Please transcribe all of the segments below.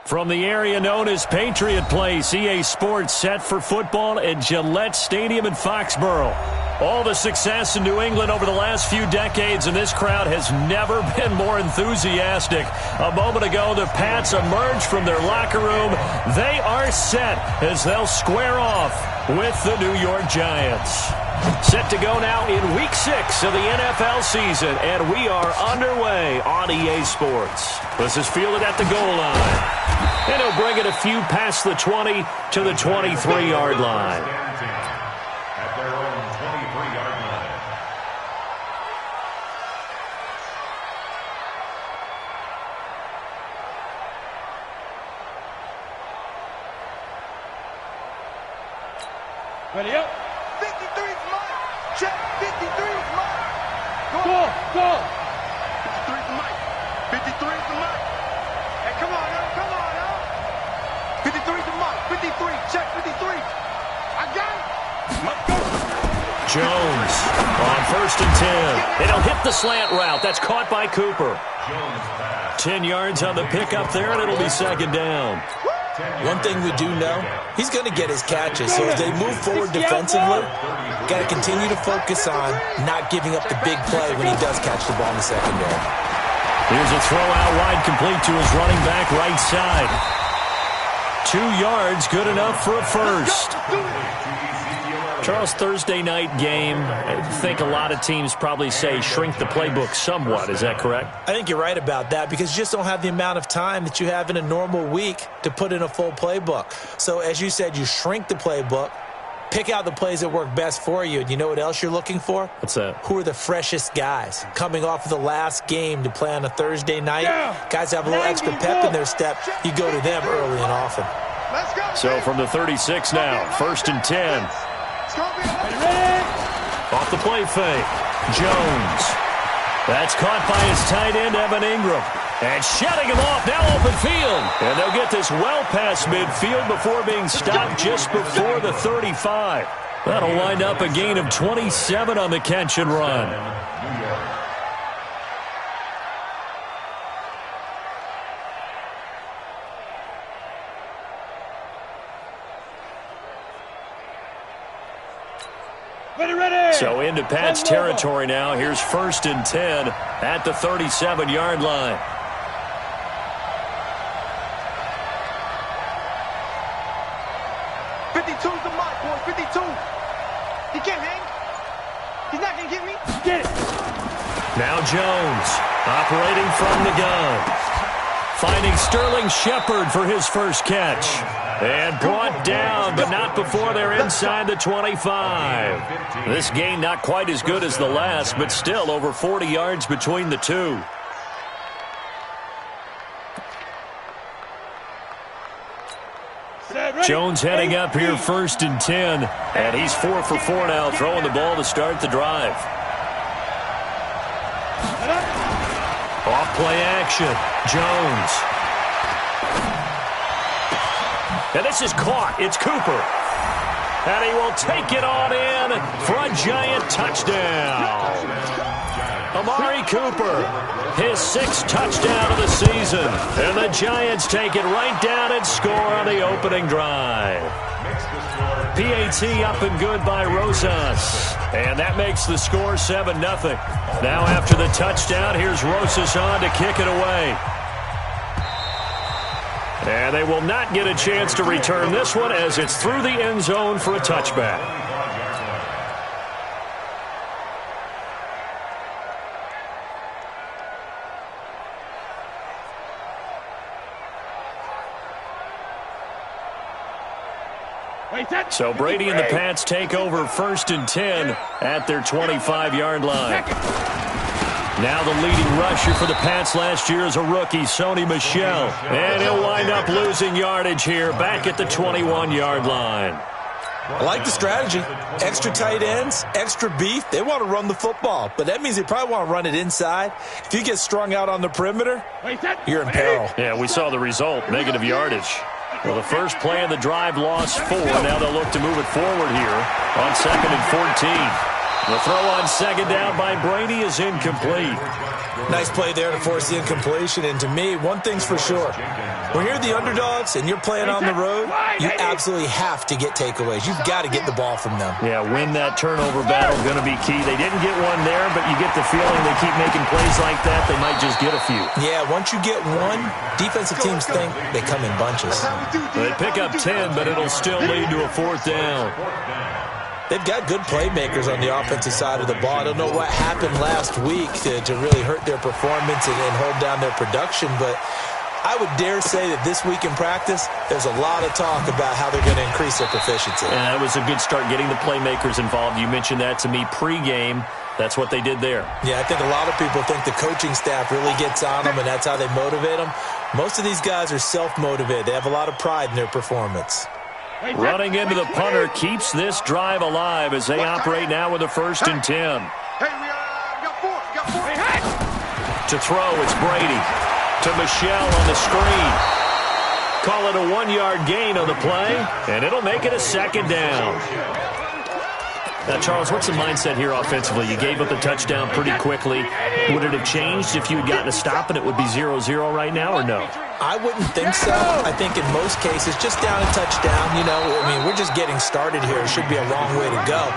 From the area known as Patriot Place, EA Sports set for football at Gillette Stadium in Foxborough. All the success in New England over the last few decades, and this crowd has never been more enthusiastic. A moment ago, the Pats emerged from their locker room. They are set as they'll square off with the New York Giants. Set to go now in Week 6 of the NFL season, and we are underway on EA Sports. This is fielded at the goal line. And he'll bring it a few past the 20 to the 23-yard line. At their own 23-yard line. Ready up. 53 is mine. Check. 53 is mine. Go. 53 is mine. 53 is mine. Hey, come on now. 53 is mine. 53. Check 53. I got it. Let's go. Jones on 1st and 10. It'll hit the slant route. That's caught by Cooper. 10 yards on the pickup there, and it'll be 2nd down. One thing we do know, he's going to get his catches. So as they move forward defensively, got to continue to focus on not giving up the big play when he does catch the ball in the secondary. Here's a throw out wide, complete to his running back right side. 2 yards, good enough for a first. Charles, Thursday night game, I think a lot of teams probably say shrink the playbook somewhat. Is that correct? I think you're right about that because you just don't have the amount of time that you have in a normal week to put in a full playbook. So as you said, you shrink the playbook, pick out the plays that work best for you. And you know what else you're looking for? What's that? Who are the freshest guys coming off of the last game to play on a Thursday night? Guys have a little extra pep in their step. You go to them early and often. Let's go. So from the 36 now, 1st and 10. Off the play fake. Jones. That's caught by his tight end, Evan Ingram. And shutting him off, now open field. And they'll get this well past midfield before being stopped just before the 35. That'll wind up a gain of 27 on the catch and run. So into Pats territory now. Here's 1st and 10 at the 37-yard line. 's the mark, boy. 52. He can't hang. He's not going to get me. Get it. Now Jones operating from the gun. Finding Sterling Shepard for his first catch. And brought down, but not before they're inside the 25. This gain not quite as good as the last, but still over 40 yards between the two. Jones heading up here 1st and 10. And he's 4 for 4 now, throwing the ball to start the drive. Off play action. Jones. And this is caught. It's Cooper. And he will take it on in for a Giant touchdown. Amari Cooper, his 6th touchdown of the season. And the Giants take it right down and score on the opening drive. PAT up and good by Rosas. And that makes the score 7-0. Now after the touchdown, here's Rosas on to kick it away. And they will not get a chance to return this one as it's through the end zone for a touchback. So Brady and the Pats take over 1st and 10 at their 25-yard line. Now the leading rusher for the Pats last year is a rookie, Sony Michel. And he'll wind up losing yardage here back at the 21-yard line. I like the strategy. Extra tight ends, extra beef. They want to run the football, but that means they probably want to run it inside. If you get strung out on the perimeter, you're in peril. Yeah, we saw the result, negative yardage. Well, the first play of the drive lost 4. Now they'll look to move it forward here on 2nd and 14. The throw on second down by Brady is incomplete. Nice play there to force the incompletion. And to me, one thing's for sure. When you're the underdogs and you're playing on the road, you absolutely have to get takeaways. You've got to get the ball from them. Yeah, win that turnover battle, going to be key. They didn't get one there, but you get the feeling they keep making plays like that, they might just get a few. Yeah, once you get one, defensive teams think they come in bunches. They pick up 10, but it'll still lead to a fourth down. They've got good playmakers on the offensive side of the ball. I don't know what happened last week to really hurt their performance and hold down their production, but I would dare say that this week in practice, there's a lot of talk about how they're going to increase their proficiency. Yeah, it was a good start getting the playmakers involved. You mentioned that to me pregame. That's what they did there. Yeah, I think a lot of people think the coaching staff really gets on them, and that's how they motivate them. Most of these guys are self-motivated. They have a lot of pride in their performance. Running into the punter keeps this drive alive as they operate now with a 1st and 10. Hey, we got four. To throw, it's Brady. To Michelle on the screen. Call it a 1-yard gain on the play, and it'll make it a 2nd down. Now, Charles, what's the mindset here offensively? You gave up the touchdown pretty quickly. Would it have changed if you had gotten a stop and it would be 0-0 right now, or no? I wouldn't think so. I think in most cases, just down a touchdown, we're just getting started here. It should be a long way to go.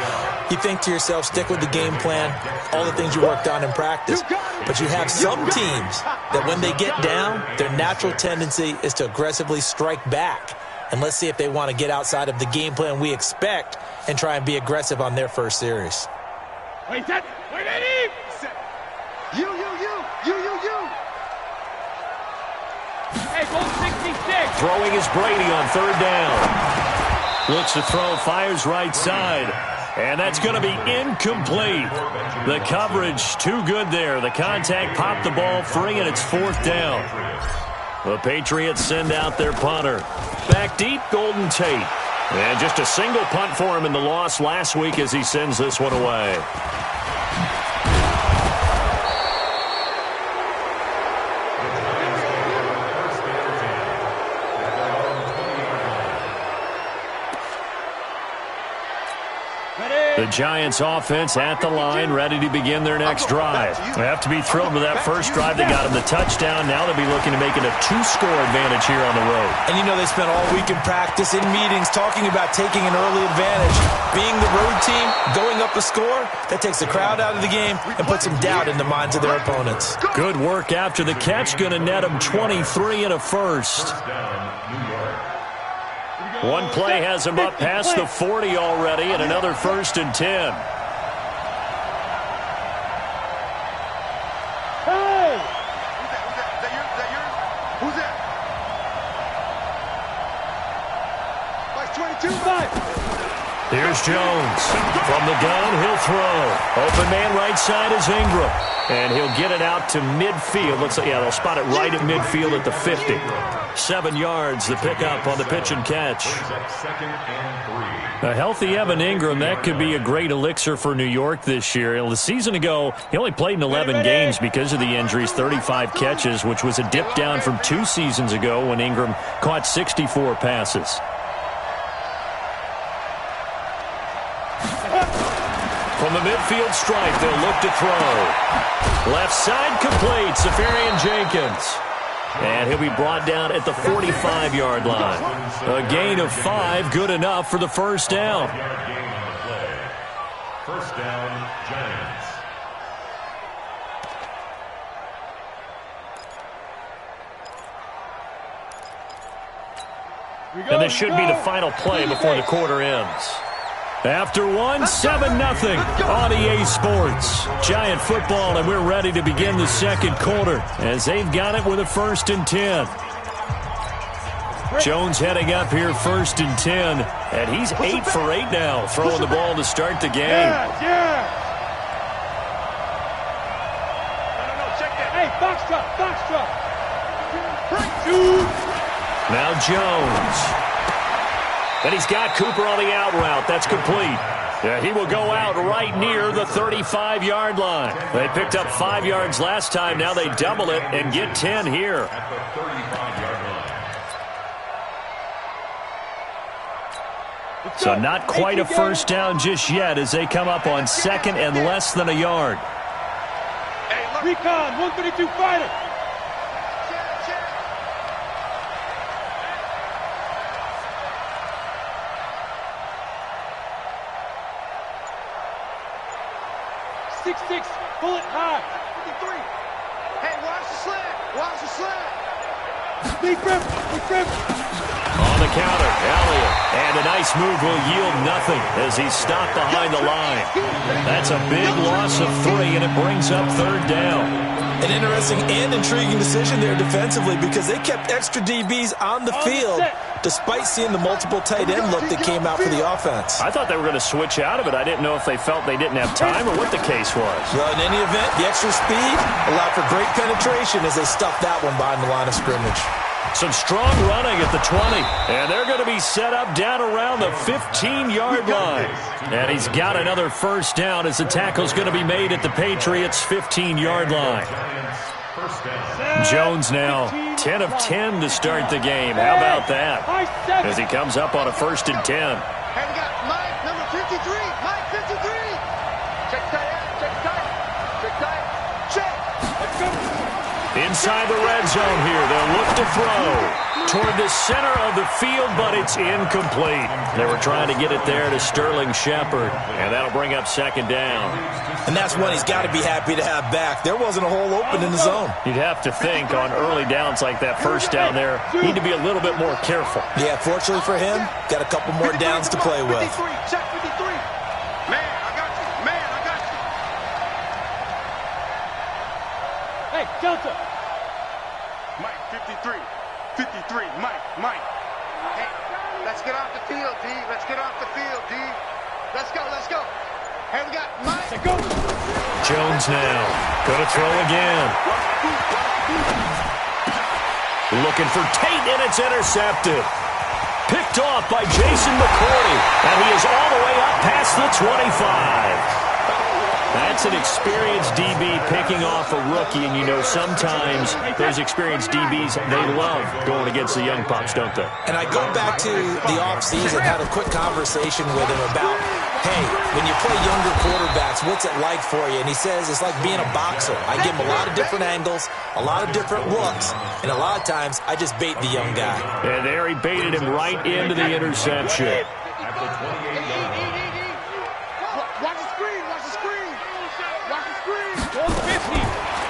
You think to yourself, stick with the game plan, all the things you worked on in practice. But you have some teams that when they get down, their natural tendency is to aggressively strike back. And let's see if they want to get outside of the game plan we expect and try and be aggressive on their first series. Wait, Eddie! You. Hey, goal 66. Throwing is Brady on 3rd down. Looks to throw, fires right side. And that's going to be incomplete. The coverage too good there. The contact popped the ball free, and it's 4th down. The Patriots send out their punter. Back deep, Golden Tate. And just a single punt for him in the loss last week as he sends this one away. The Giants offense at the line, ready to begin their next drive. They have to be thrilled with that first drive. They got him the touchdown. Now they'll be looking to make it a 2-score advantage here on the road. And they spent all week in practice, in meetings, talking about taking an early advantage. Being the road team, going up a score, that takes the crowd out of the game and puts some doubt in the minds of their opponents. Good work after the catch. Going to net them 23 and a first. One play has him up past the 40 already, and another 1st and 10. Hey! Is that yours? Who's that? Like 22? Here's Jones. From the gun, he'll throw. Open man right side is Ingram. And he'll get it out to midfield. Looks like, they'll spot it right at midfield at the 50. 7 yards, the pickup on the pitch and catch. A healthy Evan Ingram, that could be a great elixir for New York this year. The season ago, he only played in 11 games because of the injuries, 35 catches, which was a dip down from 2 seasons ago when Ingram caught 64 passes. From the midfield stripe, they'll look to throw. Left side complete, Safarian Jenkins. And he'll be brought down at the 45-yard line. A gain of 5, good enough for the first down. First down, Giants. And this should be the final play before the quarter ends. After one, 7-0 on EA Sports. Giant football, and we're ready to begin the second quarter as they've got it with a 1st and 10. Jones heading up here 1st and 10, and he's 8 for 8 now, throwing the ball to start the game. Yeah. No, check that. Hey, box truck. Now Jones. And he's got Cooper on the out route. That's complete. Yeah, he will go out right near the 35-yard line. They picked up 5 yards last time. Now they double it and get 10 here. At the 35-yard line. So not quite a first down just yet as they come up on second and less than a yard. Recon, 132 fighter. Six, pull it high. 53. Hey, watch the slant. Watch the slant. Big grip. On the counter, Elliott. And a nice move will yield nothing as he's stopped behind the line. That's a big loss of 3, and it brings up third down. An interesting and intriguing decision there defensively because they kept extra DBs on the field despite seeing the multiple tight end look that came out for the offense. I thought they were going to switch out of it. I didn't know if they felt they didn't have time or what the case was. Well, in any event, the extra speed allowed for great penetration as they stuffed that one behind the line of scrimmage. Some strong running at the 20. And they're going to be set up down around the 15-yard line. And he's got another first down as the tackle's going to be made at the Patriots' 15-yard line. Jones now 10 of 10 to start the game. How about that? As he comes up on a 1st and 10. And we got Mike, number 53. Mike, 53. Check tight. Let's go. Inside the red zone here. They'll look to throw toward the center of the field, but it's incomplete. They were trying to get it there to Sterling Shepard, and that'll bring up second down. And that's one he's got to be happy to have back. There wasn't a hole open in the zone. You'd have to think on early downs like that first down there, need to be a little bit more careful. Yeah, fortunately for him, got a couple more downs to play with. Check 53. Man, I got you. Hey, Delta. Mike, 53. 53. Mike. Hey, let's get off the field, D. Let's go. Hey, we got Mike. Let's go. Jones now. Gonna throw again. Looking for Tate, and it's intercepted. Picked off by Jason McCourty, and he is all the way up past the 25. That's an experienced DB picking off a rookie, and you know sometimes those experienced DBs, they love going against the young pups, don't they? And I go back to the offseason, had a quick conversation with him about, hey, when you play younger quarterbacks, what's it like for you? And he says it's like being a boxer. I give him a lot of different angles, a lot of different looks, and a lot of times I just bait the young guy. And there he baited him right into the interception.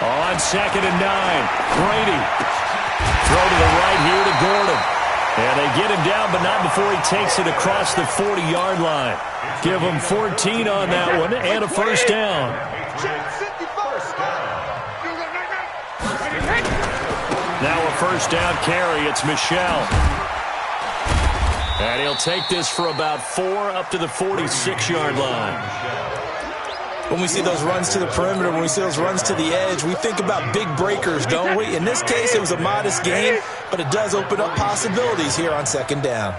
On 2nd and 9, Brady. Throw to the right here to Gordon. And they get him down, but not before he takes it across the 40-yard line. Give him 14 on that one and a first down. Now a first down carry. It's Michelle. And he'll take this for about 4 up to the 46-yard line. When we see those runs to the perimeter, when we see those runs to the edge, we think about big breakers, don't we? In this case, it was a modest gain, but it does open up possibilities here on 2nd down.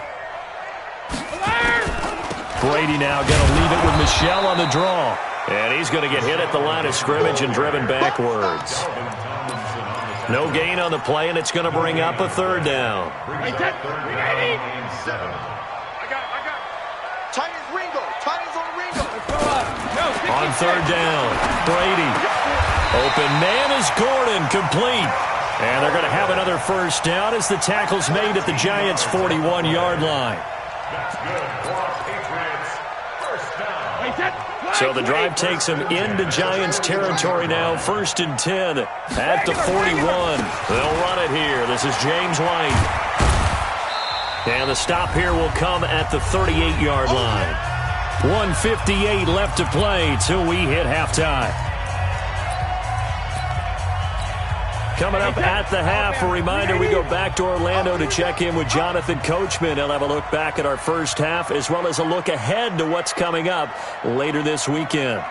Brady now going to leave it with Michelle on the draw. And he's going to get hit at the line of scrimmage and driven backwards. No gain on the play, and it's going to bring up a 3rd down. On 3rd down, Brady. Open man is Gordon, complete. And they're going to have another first down as the tackle's made at the Giants' 41-yard line. So the drive takes them into Giants territory now, 1st and 10 at the 41. They'll run it here. This is James White. And the stop here will come at the 38-yard line. 1:58 left to play till we hit halftime. Coming up at the half, a reminder, we go back to Orlando to check in with Jonathan Coachman. He'll have a look back at our first half as well as a look ahead to what's coming up later this weekend.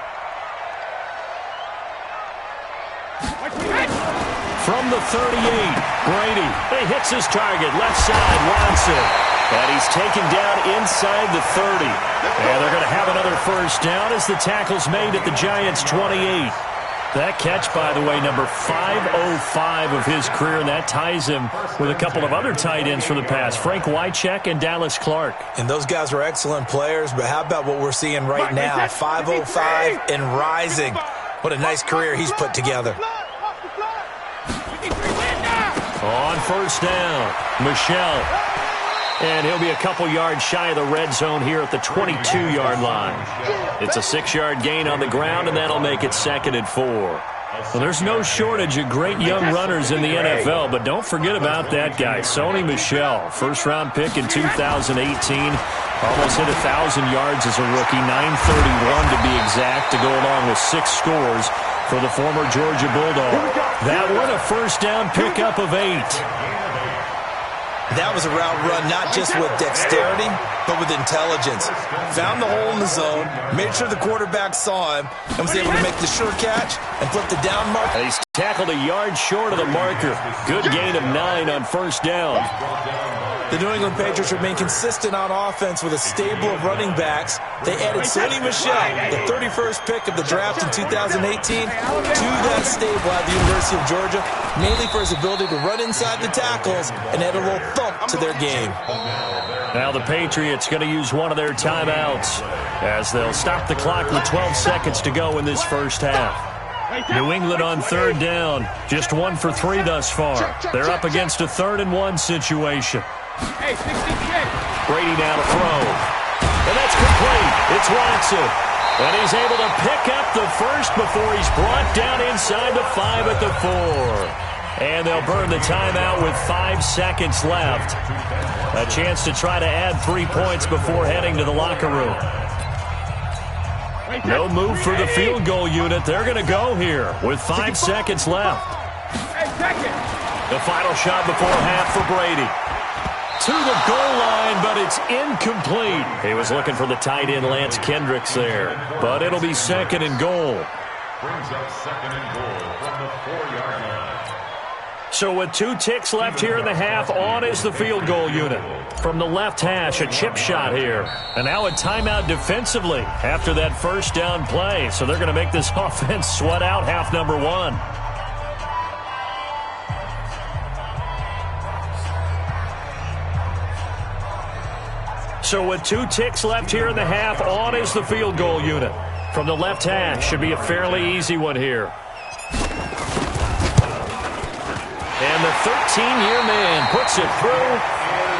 From the 38, Brady. He hits his target, left side, Watson. And he's taken down inside the 30. And they're going to have another first down as the tackle's made at the Giants' 28. That catch, by the way, number 505 of his career, and that ties him with a couple of other tight ends from the past, Frank Wycheck and Dallas Clark. And those guys were excellent players, but how about what we're seeing right now? 505 and rising. What a nice career he's put together. On first down, Michelle. And he'll be a couple yards shy of the red zone here at the 22-yard line. It's a 6-yard gain on the ground, and that'll make it 2nd and 4. Well, there's no shortage of great young runners in the NFL, but don't forget about that guy, Sony Michel. First-round pick in 2018. Almost hit 1,000 yards as a rookie, 931 to be exact, to go along with 6 scores for the former Georgia Bulldog. That one a first down pickup of 8. That was a route run not just with dexterity, but with intelligence. Found the hole in the zone, made sure the quarterback saw him, and was able to make the sure catch and flip the down mark. He's tackled a yard short of the marker. Good gain of 9 on first down. The New England Patriots remain consistent on offense with a stable of running backs. They added Sony Michel, the 31st pick of the draft in 2018, to that stable at the University of Georgia, mainly for his ability to run inside the tackles and add a little thump to their game. Now the Patriots going to use one of their timeouts as they'll stop the clock with 12 seconds to go in this first half. New England on third down, just 1 for 3 thus far. They're up against a 3rd and 1 situation. Brady now to throw. And that's complete. It's Watson. And he's able to pick up the first before he's brought down inside the 5 at the 4. And they'll burn the timeout with 5 seconds left. A chance to try to add 3 points before heading to the locker room. No move for the field goal unit. They're going to go here with 5 seconds left. The final shot before half for Brady. To the goal line, but it's incomplete. He was looking for the tight end Lance Kendricks there, but it'll be 2nd and goal. Brings up 2nd and goal from the 4-yard line. So with 2 ticks left here in the half, on is the field goal unit. From the left hash, a chip shot here. And now a timeout defensively after that first down play. So they're going to make this offense sweat out half number 1. So with 2 ticks left here in the half, on is the field goal unit. From the left hash, should be a fairly easy one here. And the 13-year man puts it through.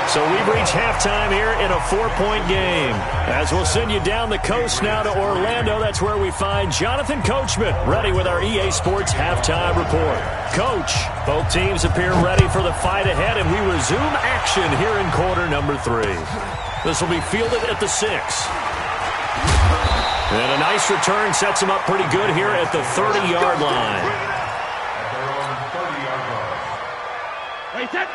So we've reached halftime here in a 4-point game. As we'll send you down the coast now to Orlando, that's where we find Jonathan Coachman, ready with our EA Sports halftime report. Coach, both teams appear ready for the fight ahead, and we resume action here in quarter number 3. This will be fielded at the 6. And a nice return sets him up pretty good here at the 30-yard line.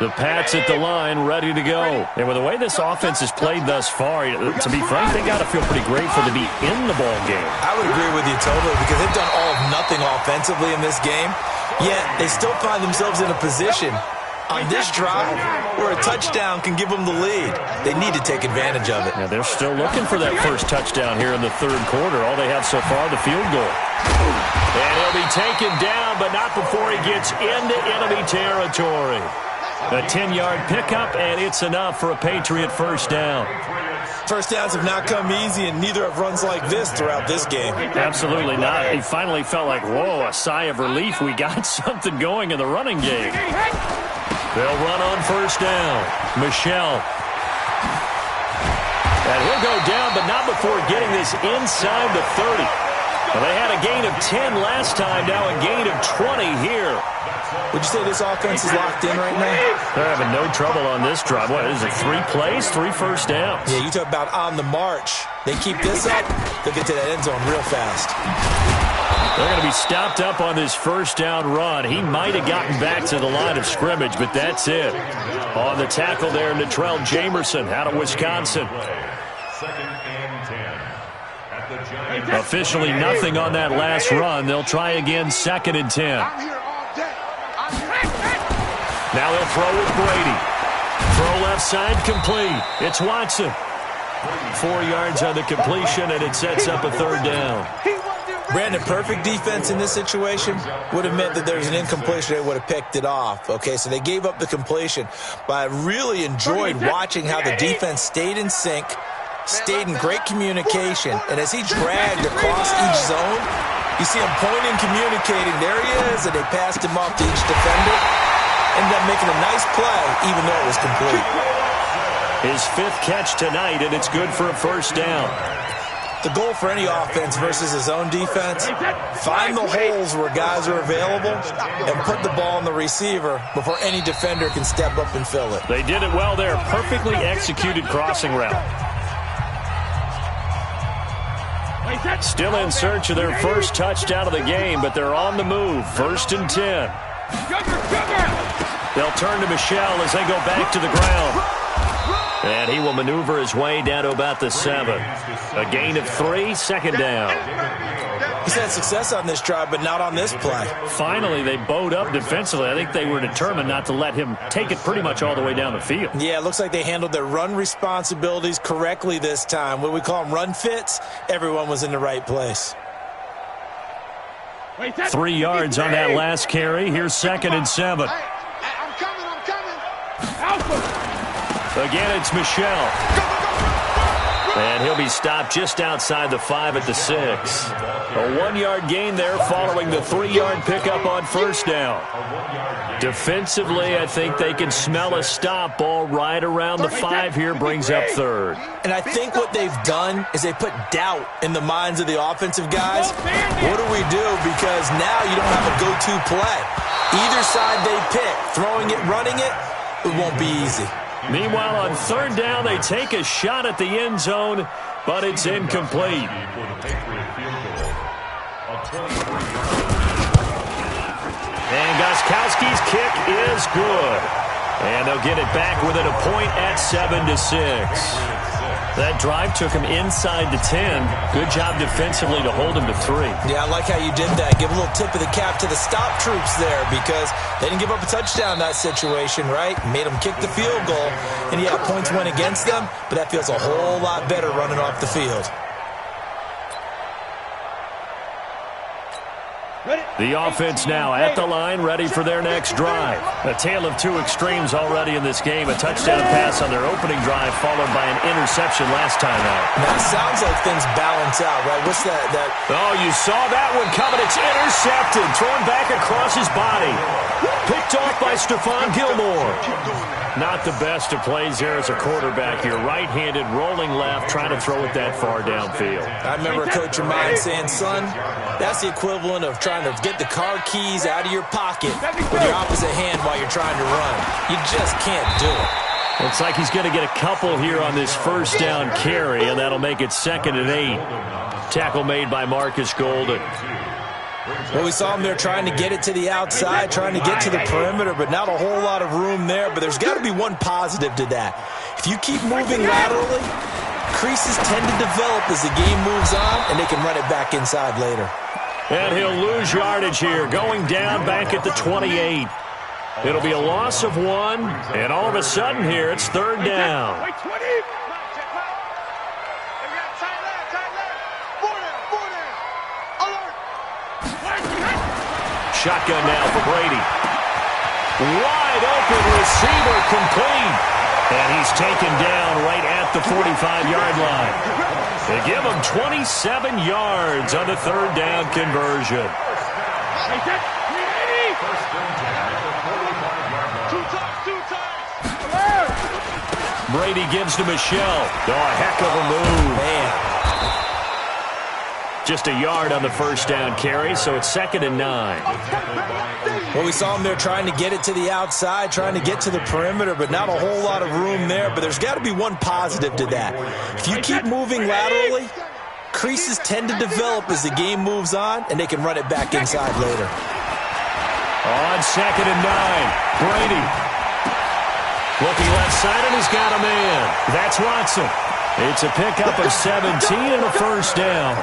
The Pats at the line, ready to go. And with the way this offense has played thus far, to be frank, they got to feel pretty grateful to be in the ball game. I would agree with you totally, because they've done all of nothing offensively in this game, yet they still find themselves in a position on this drive where a touchdown can give them the lead. They need to take advantage of it. Now they're still looking for that first touchdown here in the 3rd quarter. All they have so far, the field goal. And he'll be taken down, but not before he gets into enemy territory. A 10-yard pickup, and it's enough for a Patriot first down. First downs have not come easy, and neither have runs like this throughout this game. Absolutely not. He finally felt like, whoa, a sigh of relief. We got something going in the running game. They'll run on first down. Michel. And he'll go down, but not before getting this inside the 30. Well, they had a gain of 10 last time, now a gain of 20 here. Would you say this offense is locked in right now? They're having no trouble on this drive. What is it, 3 plays, 3 first downs? Yeah, you talk about on the march. They keep this up, they'll get to that end zone real fast. They're going to be stopped up on this first down run. He might have gotten back to the line of scrimmage, but that's it. On the tackle there, Natrell Jamerson out of Wisconsin. 2nd and 10. Officially nothing on that last run. They'll try again, 2nd and 10. Now they'll throw with Brady. Throw left side complete. It's Watson. 4 yards on the completion, and it sets up a third down. Brandon, perfect defense in this situation would have meant that there's an incompletion. They would have picked it off. Okay, so they gave up the completion. But I really enjoyed watching how the defense stayed in sync, stayed in great communication, and as he dragged across each zone, you see him pointing, communicating. There he is, and they passed him off to each defender. Ended up making a nice play, even though it was complete. His 5th catch tonight, and it's good for a first down. The goal for any offense versus his own defense, find the holes where guys are available and put the ball on the receiver before any defender can step up and fill it. They did it well there. Perfectly executed crossing route. Still in search of their first touchdown of the game, but they're on the move. 1st and 10. They'll turn to Michel as they go back to the ground. And he will maneuver his way down to about the 7. A gain of 3, 2nd down. He's had success on this drive, but not on this play. Finally, they bowed up defensively. I think they were determined not to let him take it pretty much all the way down the field. Yeah, it looks like they handled their run responsibilities correctly this time. What we call them run fits, everyone was in the right place. 3 yards on that last carry. Here's 2nd and 7. I'm coming. Again, it's Michel. And he'll be stopped just outside the 5 at the 6. A 1-yard gain there following the 3-yard pickup on 1st down. Defensively, I think they can smell a stop ball right around the 5 here, brings up 3rd. And I think what they've done is they put doubt in the minds of the offensive guys. What do we do? Because now you don't have a go-to play. Either side they pick, throwing it, running it, it won't be easy. Meanwhile, on 3rd down, they take a shot at the end zone, but it's incomplete. And Gostkowski's kick is good. And they'll get it back within a point at 7-6. That drive took him inside the 10. Good job defensively to hold him to 3. Yeah, I like how you did that. Give a little tip of the cap to the stop troops there because they didn't give up a touchdown in that situation, right? Made them kick the field goal. And, yeah, points went against them, but that feels a whole lot better running off the field. The offense now at the line, ready for their next drive. A tale of 2 extremes already in this game. A touchdown pass on their opening drive, followed by an interception last time out. Now, it sounds like things balance out, right? What's that? Oh, you saw that one coming. It's intercepted. Thrown back across his body. Picked off by Stephon Gilmore. Not the best of plays there as a quarterback here. Right-handed, rolling left, trying to throw it that far downfield. I remember a coach of mine saying, son, that's the equivalent of trying to get the car keys out of your pocket with your opposite hand while you're trying to run. You just can't do it. Looks like he's going to get a couple here on this 1st down carry, and that'll make it 2nd and 8. Tackle made by Marcus Golden. Well, we saw him there trying to get it to the outside, trying to get to the perimeter, but not a whole lot of room there. But there's got to be one positive to that. If you keep moving laterally, creases tend to develop as the game moves on, and they can run it back inside later. And he'll lose yardage here, going down back at the 28. It'll be a loss of 1, and all of a sudden here, it's 3rd down. Shotgun now for Brady. Wide open receiver complete. And he's taken down right at the 45-yard line. They give him 27 yards on the 3rd down conversion. Brady gives to Michel. Oh, a heck of a move. Man. Just a yard on the 1st down carry, so it's 2nd and 9. Well, we saw him there trying to get it to the outside, trying to get to the perimeter, but not a whole lot of room there. But there's got to be one positive to that. If you keep moving laterally, creases tend to develop as the game moves on, and they can run it back inside later. On 2nd and 9, Brady. Looking left side, and he's got a man. That's Watson. It's a pickup of 17 and a 1st down.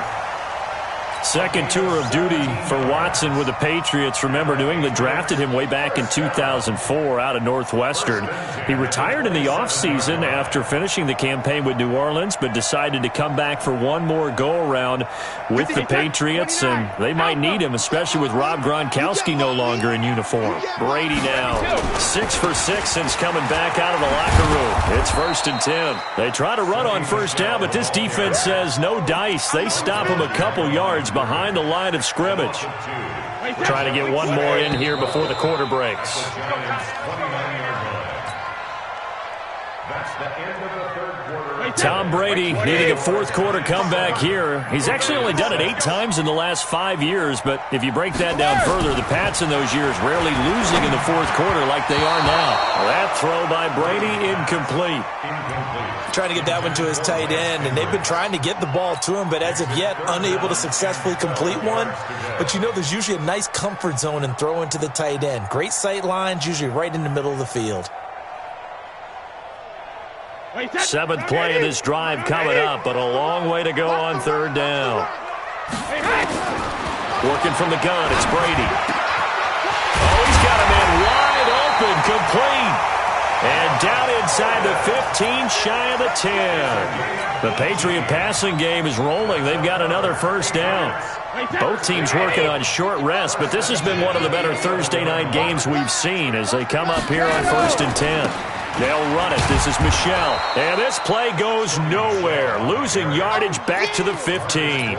Second tour of duty for Watson with the Patriots. Remember, New England drafted him way back in 2004 out of Northwestern. He retired in the offseason after finishing the campaign with New Orleans, but decided to come back for one more go-around with the Patriots, and they might need him, especially with Rob Gronkowski no longer in uniform. Brady now 6 for 6 since coming back out of the locker room. It's 1st and 10. They try to run on first down, but this defense says no dice. They stop him a couple yards behind the line of scrimmage. Trying to get one more in here before the quarter breaks. Tom Brady needing a fourth quarter comeback here. He's actually only done it 8 times in the last 5 years, but if you break that down further, the Pats in those years rarely losing in the fourth quarter like they are now. That throw by Brady incomplete. Trying to get that one to his tight end, and they've been trying to get the ball to him, but as of yet, unable to successfully complete one. But you know there's usually a nice comfort zone in throwing to the tight end. Great sight lines, usually right in the middle of the field. 7th play of this drive coming up, but a long way to go on 3rd down. Working from the gun, it's Brady. Oh, he's got a man wide open, complete. And down inside the 15, shy of the 10. The Patriot passing game is rolling. They've got another first down. Both teams working on short rest, but this has been one of the better Thursday night games we've seen as they come up here on 1st and 10. They'll run it. This is Michel. And this play goes nowhere. Losing yardage back to the 15.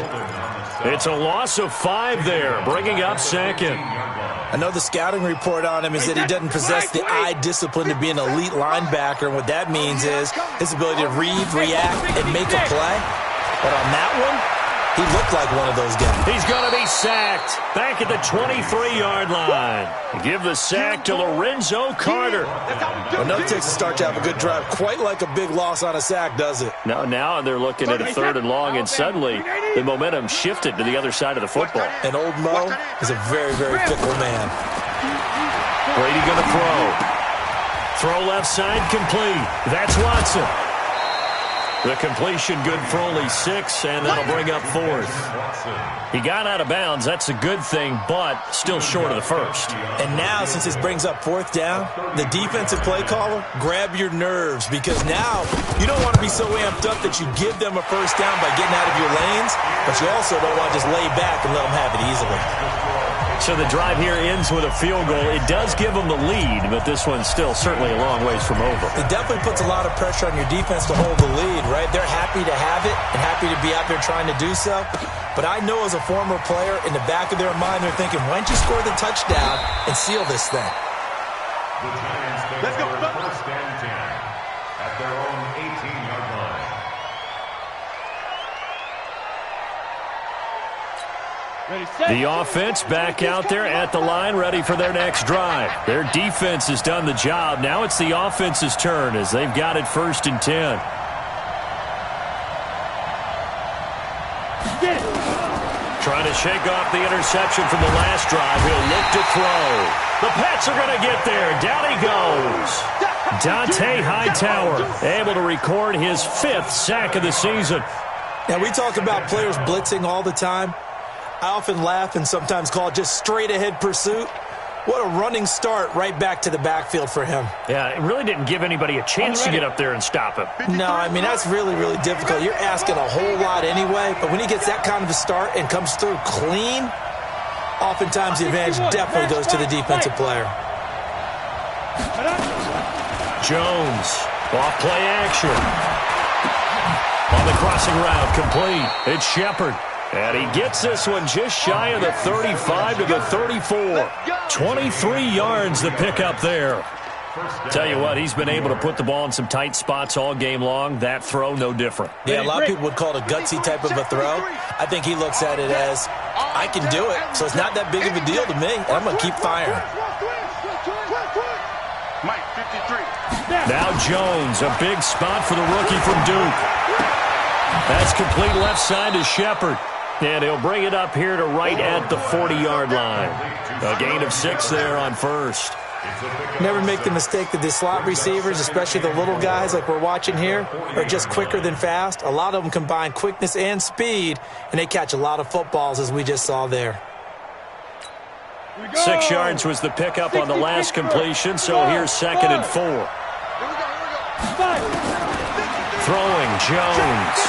It's a loss of 5 there, bringing up 2nd. I know the scouting report on him is that he doesn't possess the eye discipline to be an elite linebacker. And what that means is his ability to read, react, and make a play. But on that one, he looked like one of those guys. He's going to be sacked back at the 23-yard line. Give the sack to Lorenzo Carter. Well, nothing takes a start to have a good drive. Quite like a big loss on a sack, does it? Now they're looking at a 3rd and long, and suddenly the momentum shifted to the other side of the football. And old Mo is a very, very fickle man. Brady going to throw. Throw left side complete. That's Watson. The completion good for only 6, and that'll bring up 4th. He got out of bounds. That's a good thing, but still short of the 1st. And now, since this brings up 4th down, the defensive play caller, grab your nerves, because now you don't want to be so amped up that you give them a first down by getting out of your lanes, but you also don't want to just lay back and let them have it easily. So the drive here ends with a field goal. It does give them the lead, but this one's still certainly a long ways from over. It definitely puts a lot of pressure on your defense to hold the lead, right? They're happy to have it and happy to be out there trying to do so. But I know as a former player, in the back of their mind, they're thinking, why don't you score the touchdown and seal this thing? The Giants take over 1st and 10 at their own 18-yard line. The offense back out there at the line, ready for their next drive. Their defense has done the job. Now it's the offense's turn as they've got it 1st and 10. Trying to shake off the interception from the last drive. He'll look to throw. The Pats are going to get there. Down he goes. Dante Hightower able to record his 5th sack of the season. Now, we talk about players blitzing all the time. I often laugh and sometimes call it just straight-ahead pursuit. What a running start right back to the backfield for him. Yeah, it really didn't give anybody a chance to get up there and stop him. No, I mean, that's really, really difficult. You're asking a whole lot anyway, but when he gets that kind of a start and comes through clean, oftentimes the advantage definitely goes to the defensive player. Jones, off play action. On the crossing route, complete. It's Shepard. And he gets this one just shy of the 35 to the 34. 23 yards the pickup there. Tell you what, he's been able to put the ball in some tight spots all game long. That throw, no different. Yeah, a lot of people would call it a gutsy type of a throw. I think he looks at it as, I can do it, so it's not that big of a deal to me, and I'm going to keep firing. Now Jones, a big spot for the rookie from Duke. That's complete left side to Shepard. And he'll bring it up here to right at the 40-yard line. A gain of 6 there on 1st. Never make the mistake that the slot receivers, especially the little guys like we're watching here, are just quicker than fast. A lot of them combine quickness and speed, and they catch a lot of footballs, as we just saw there. 6 yards was the pickup on the last completion, so here's 2nd and 4. Throwing, Jones.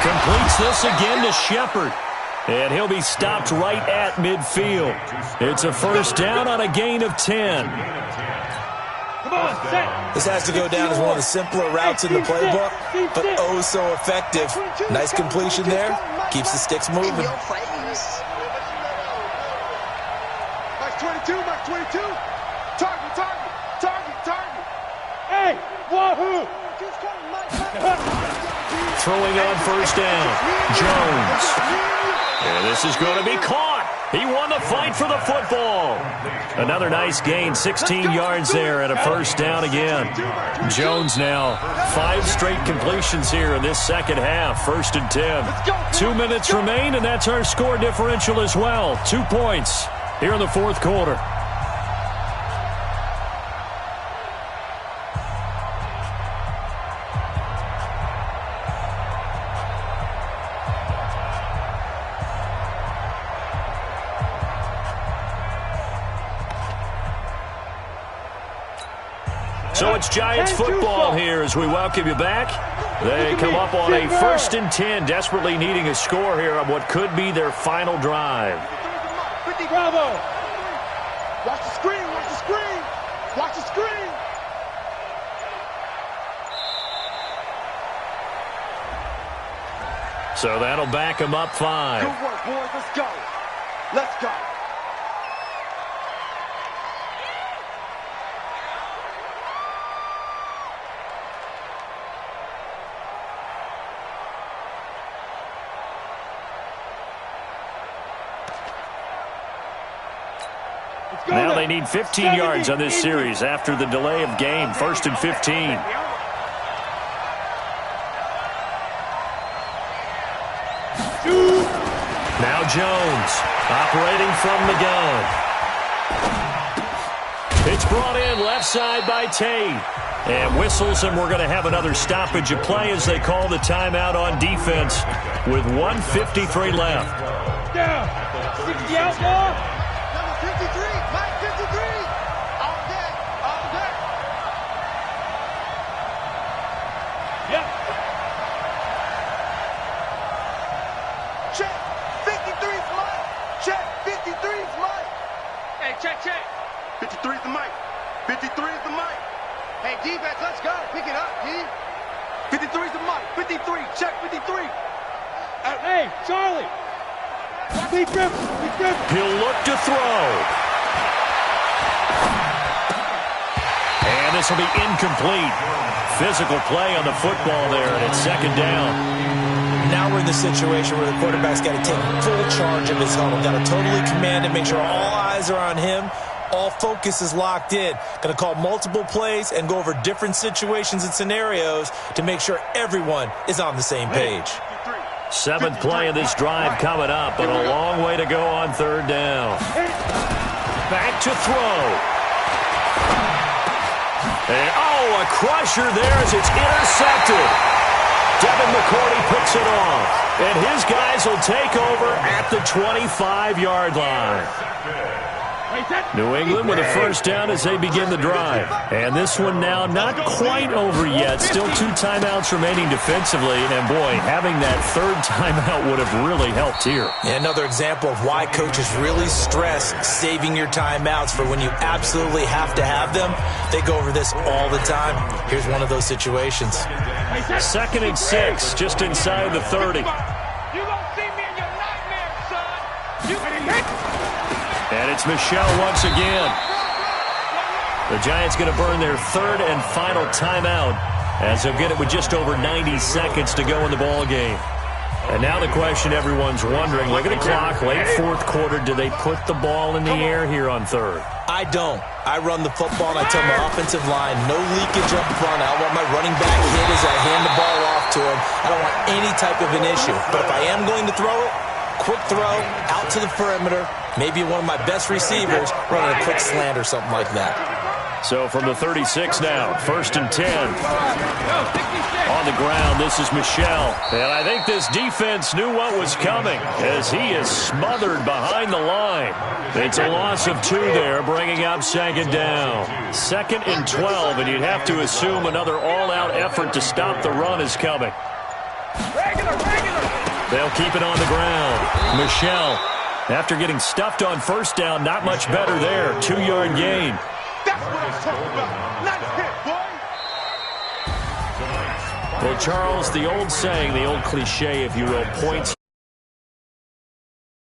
Completes this again to Shepard. And he'll be stopped right at midfield. It's a first down on a gain of 10. This has to go down as one of the simpler routes in the playbook, but oh so effective. Nice completion there. Keeps the sticks moving. Max 22, Max 22. Target, target, target, target. Hey, wahoo! Throwing on first down, Jones. And this is going to be caught. He won the fight for the football. Another nice gain, 16 yards there, and a first down again. Jones now 5 straight completions here in this second half, 1st and 10. 2 minutes remain, and that's our score differential as well. 2 points here in the 4th quarter. So it's Giants football here as we welcome you back. They come up on a 1st and 10, desperately needing a score here on what could be their final drive. Bravo! Watch the screen, watch the screen! Watch the screen! So that'll back them up 5. Good work, boys. Let's go. Let's go. Now they need 15 yards on this series after the delay of game. 1st and 15. Now Jones operating from the gun. It's brought in left side by Tate. And whistles, and we're going to have another stoppage of play as they call the timeout on defense with 1:53 left. Down. 60 outlaw. Number 53. Mike 53. All day. All day. Yep. Check. 53's Mike. Check. 53's Mike. Hey, check, check. 53's the Mike. 53's the Mike. Hey, defense, let's go. Pick it up, D. 53's the Mike. 53. Check 53. Hey, Charlie. Deep grip. Deep grip. He'll look to throw. And this will be incomplete. Physical play on the football there, and it's 2nd down. Now we're in the situation where the quarterback's got to take full charge of his huddle. Got to totally command it, make sure all eyes are on him. All focus is locked in. Going to call multiple plays and go over different situations and scenarios to make sure everyone is on the same page. 7th play of this drive coming up, but a long way to go on 3rd down. Back to throw. And, a crusher there as it's intercepted. Devin McCourty picks it off. And his guys will take over at the 25-yard line. New England with a first down as they begin the drive. And this one now not quite over yet. Still 2 timeouts remaining defensively. And, boy, having that 3rd timeout would have really helped here. Yeah, another example of why coaches really stress saving your timeouts for when you absolutely have to have them. They go over this all the time. Here's one of those situations. 2nd and 6, just inside the 30. You gonna see me in your nightmares, son. And it's Michel once again. The Giants going to burn their 3rd and final timeout as they'll get it with just over 90 seconds to go in the ball game. And now the question everyone's wondering, look at the clock, late 4th quarter, do they put the ball in the air here on 3rd? I don't. I run the football and I tell my offensive line, no leakage up front. I want my running back hit as I hand the ball off to him. I don't want any type of an issue. But if I am going to throw it, quick throw out to the perimeter, maybe one of my best receivers running a quick slant or something like that. So from the 36 now, 1st and 10. On the ground, this is Michel. And I think this defense knew what was coming as he is smothered behind the line. It's a loss of 2 there, bringing up 2nd down. 2nd and 12, and you'd have to assume another all-out effort to stop the run is coming. They'll keep it on the ground. Michel, after getting stuffed on 1st down, not much better there. 2-yard gain. That's what I'm talking about. Nice hit, boy. Well, Charles, the old saying, the old cliche, if you will, points